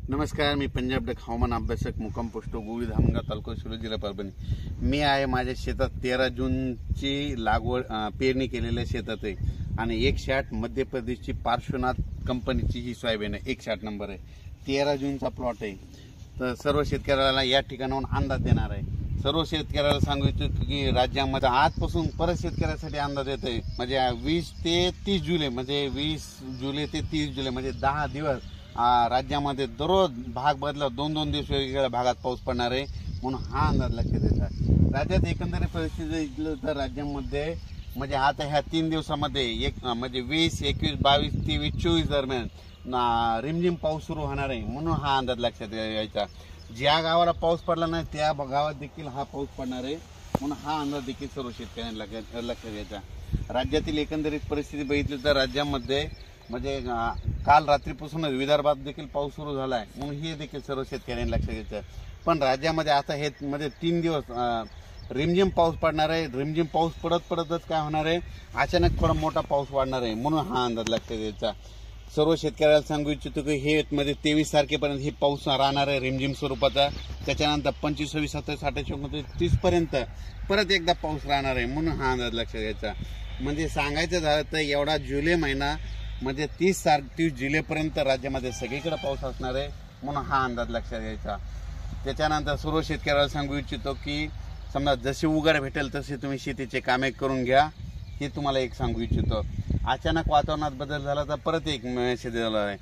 नमस्कार, मी पंजाब डक हवामान अभ्यासक मुक्काम पोस्ट गोळी धामणगाव तालुका शिरूर जिल्हा परभणी। मी आहे माझ्या शेतात 13 जूनची लागवड पेरणी केलेल्या शेतात आहे आणि 108 मध्य प्रदेशची पार्श्वनाथ कंपनीची ही सोयाबीन आहे। 108 नंबर आहे, 13 जूनचा प्लॉट आहे। तर सर्व शेतकऱ्याला या ठिकाणाहून अंदाज देणार आहे। सर्व शेतकऱ्याला सांगू इच्छितो की राज्यामध्ये आजपासून परत शेतकऱ्यासाठी अंदाज येत आहे, म्हणजे 20 ते 30 जुलै, म्हणजे 20 जुलै ते 30 जुलै म्हणजे 10 दिवस राज्यामध्ये दररोज भाग बदला 2-2 दिवस वेगवेगळ्या भागात पाऊस पडणार आहे, म्हणून हा अंदाज लक्षात येतात। राज्यात एकंदरीत परिस्थिती तर राज्यामध्ये म्हणजे आता ह्या 3 दिवसामध्ये एक म्हणजे 20, 21, 22, 23, 24 दरम्यान रिमझिम पाऊस सुरू होणार आहे, म्हणून हा अंदाज लक्षात यायचा। ज्या गावाला पाऊस पडला नाही त्या गावात देखील हा पाऊस पडणार आहे, म्हणून हा अंदाज देखील सर्व शेतकऱ्यांना लक्षात घ्यायचा। राज्यातील एकंदरीत परिस्थिती बघितली तर राज्यामध्ये म्हणजे काल रात्रीपासून विदर्भात देखील पाऊस सुरू झाला आहे, म्हणून हे देखील सर्व शेतकऱ्यांनी लक्षात घ्यायचं। पण राज्यामध्ये आता हे म्हणजे 3 दिवस रिमझिम पाऊस पडणार आहे। रिमझिम पाऊस पडतच काय होणार आहे, अचानक थोडा मोठा पाऊस वाढणार आहे, म्हणून हा अंदाज लक्षात घ्यायचा। सर्व शेतकऱ्याला सांगू इच्छितो की हे म्हणजे 23 तारखेपर्यंत हे पाऊस राहणार आहे रिमझिम स्वरूपाचा। त्याच्यानंतर 25, 26, 27, 28, 29, 30 पर्यंत परत एकदा पाऊस राहणार आहे, म्हणून हा अंदाज लक्षात घ्यायचा। म्हणजे सांगायचं झालं तर एवढा जुलै महिना म्हणजे 30 जुलैपर्यंत राज्यामध्ये सगळीकडे पाऊस असणार आहे, म्हणून हा अंदाज लक्षात घ्यायचा। त्याच्यानंतर सर्व शेतकऱ्याला सांगू इच्छितो की समजा जशी उघड भेटेल तसे तुम्ही शेतीचे कामे करून घ्या, हे तुम्हाला एक सांगू इच्छितो। अचानक वातावरणात बदल झाला तर परत एक मेसेज दिला आहे